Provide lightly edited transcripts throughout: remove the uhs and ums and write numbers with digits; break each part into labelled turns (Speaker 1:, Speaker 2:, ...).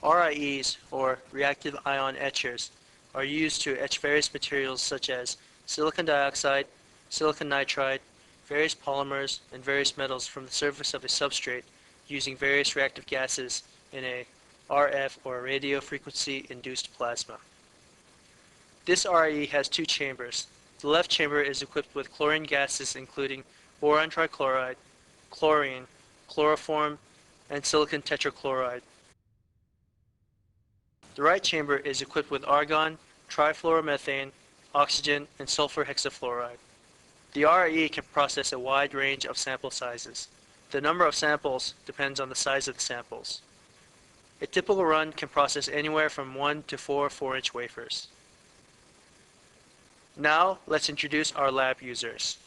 Speaker 1: RIEs, or reactive ion etchers, are used to etch various materials such as silicon dioxide, silicon nitride, various polymers, and various metals from the surface of a substrate using various reactive gases in a RF, or radio frequency induced plasma. This RIE has two chambers. The left chamber is equipped with chlorine gases including boron trichloride, chlorine, chloroform, and silicon tetrachloride. The right chamber is equipped with argon, trifluoromethane, oxygen, and sulfur hexafluoride. The RIE can process a wide range of sample sizes. The number of samples depends on the size of the samples. A typical run can process anywhere from 1 to 4 4-inch wafers. Now, let's introduce our lab users.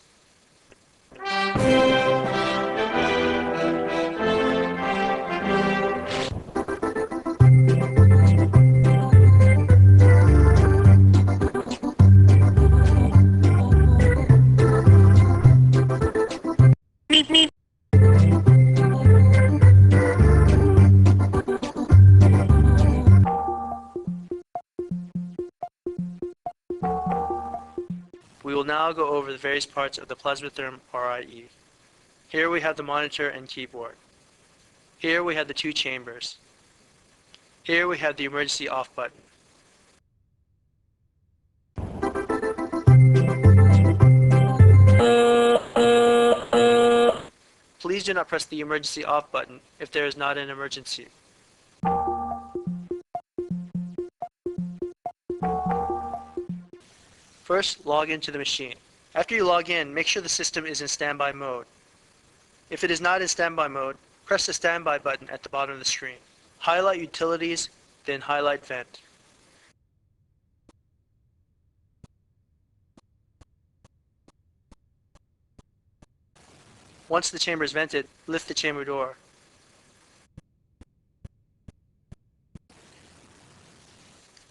Speaker 1: We will now go over the various parts of the Plasma-Therm RIE. Here we have the monitor and keyboard. Here we have the two chambers. Here we have the emergency off button. Please do not press the emergency off button if there is not an emergency. First, log into the machine. After you log in, make sure the system is in standby mode. If it is not in standby mode, press the standby button at the bottom of the screen. Highlight Utilities, then highlight Vent. Once the chamber is vented, lift the chamber door.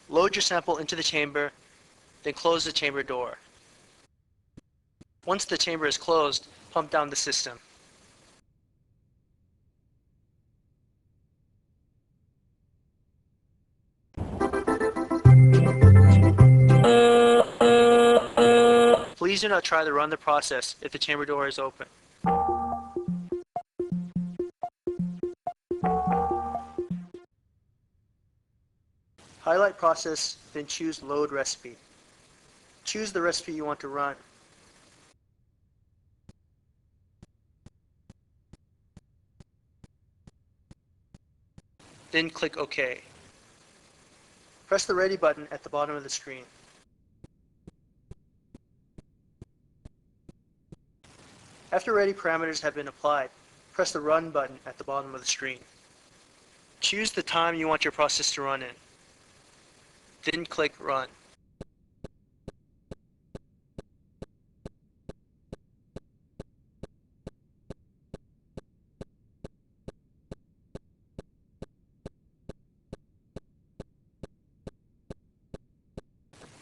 Speaker 1: Load your sample into the chamber, then close the chamber door. Once the chamber is closed, pump down the system. Please do not try to run the process if the chamber door is open. Highlight Process, then choose Load Recipe. Choose the recipe you want to run. Then click OK. Press the Ready button at the bottom of the screen. After ready parameters have been applied, press the Run button at the bottom of the screen. Choose the time you want your process to run in. Then click Run.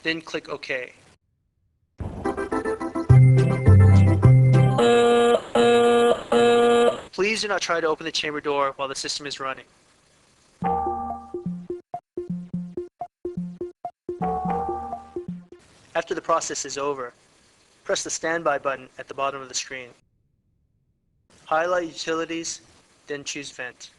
Speaker 1: Then click OK. Please do not try to open the chamber door while the system is running. After the process is over, press the Standby button at the bottom of the screen. Highlight Utilities, then choose Vent.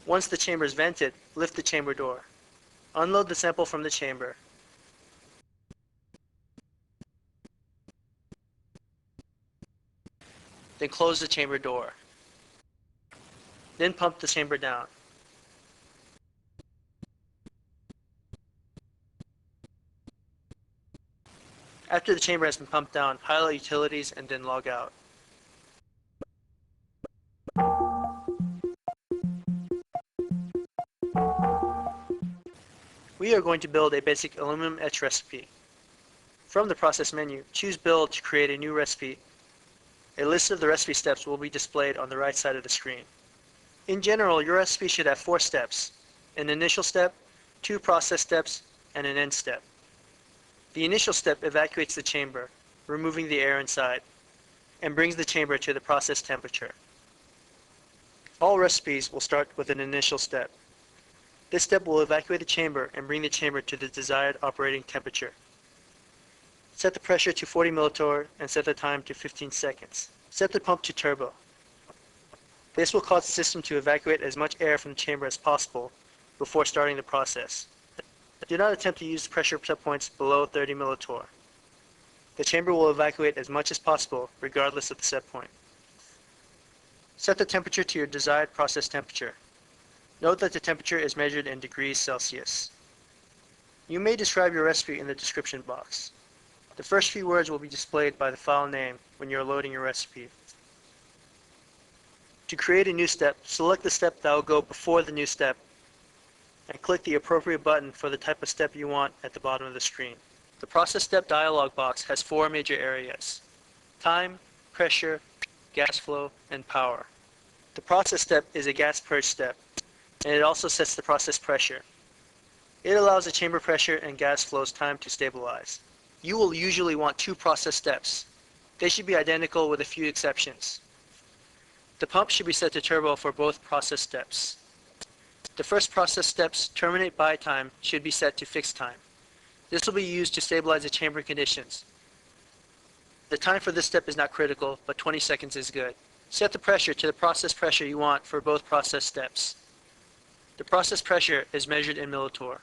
Speaker 1: Once the chamber is vented, lift the chamber door. Unload the sample from the chamber. Then close the chamber door. Then pump the chamber down. After the chamber has been pumped down, highlight Utilities and then log out. We are going to build a basic aluminum etch recipe. From the process menu, choose Build to create a new recipe. A list of the recipe steps will be displayed on the right side of the screen. In general, your recipe should have 4 steps: an initial step, 2 process steps, and an end step. The initial step evacuates the chamber, removing the air inside, and brings the chamber to the process temperature. All recipes will start with an initial step. This step will evacuate the chamber and bring the chamber to the desired operating temperature. Set the pressure to 40 millitorr and set the time to 15 seconds. Set the pump to turbo. This will cause the system to evacuate as much air from the chamber as possible before starting the process. Do not attempt to use the pressure set points below 30 millitorr. The chamber will evacuate as much as possible regardless of the set point. Set the temperature to your desired process temperature. Note that the temperature is measured in degrees Celsius. You may describe your recipe in the description box. The first few words will be displayed by the file name when you are loading your recipe. To create a new step, select the step that will go before the new step and click the appropriate button for the type of step you want at the bottom of the screen. The process step dialog box has 4 major areas: time, pressure, gas flow, and power. The process step is a gas purge step, and it also sets the process pressure. It allows the chamber pressure and gas flow's time to stabilize. You will usually want 2 process steps. They should be identical with a few exceptions. The pump should be set to turbo for both process steps. The first process step's terminate by time should be set to fixed time. This will be used to stabilize the chamber conditions. The time for this step is not critical, but 20 seconds is good. Set the pressure to the process pressure you want for both process steps. The process pressure is measured in millitorr.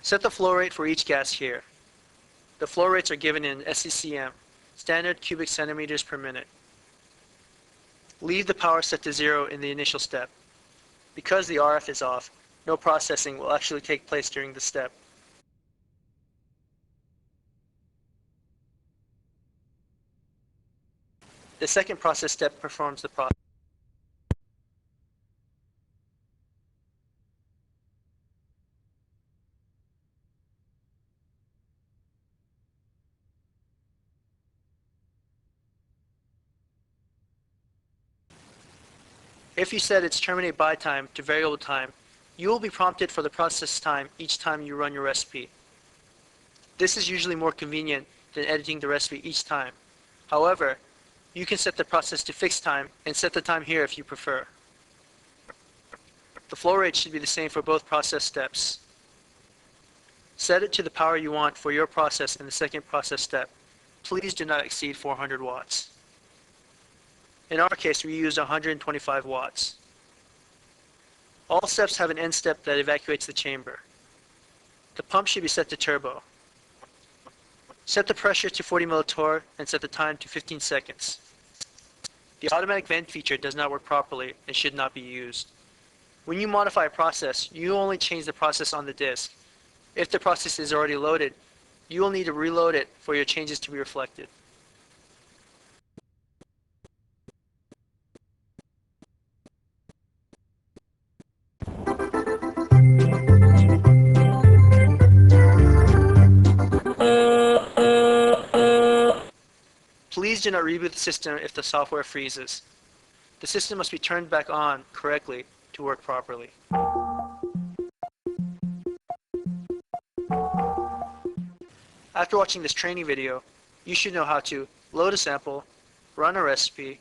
Speaker 1: Set the flow rate for each gas here. The flow rates are given in SCCM, standard cubic centimeters per minute. Leave the power set to 0 in the initial step. Because the RF is off, no processing will actually take place during the step. The second process step performs the process. If you set its terminate by time to variable time, you will be prompted for the process time each time you run your recipe. This is usually more convenient than editing the recipe each time. However, you can set the process to fixed time and set the time here if you prefer. The flow rate should be the same for both process steps. Set it to the power you want for your process in the second process step. Please do not exceed 400 watts. In our case, we used 125 watts. All steps have an end step that evacuates the chamber. The pump should be set to turbo. Set the pressure to 40 millitorr and set the time to 15 seconds. The automatic vent feature does not work properly and should not be used. When you modify a process, you only change the process on the disk. If the process is already loaded, you will need to reload it for your changes to be reflected. Please do not reboot the system if the software freezes. The system must be turned back on correctly to work properly. After watching this training video, you should know how to load a sample, run a recipe,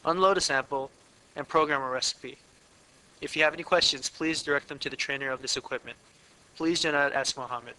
Speaker 1: unload a sample, and program a recipe. If you have any questions, please direct them to the trainer of this equipment. Please do not ask Mohammed.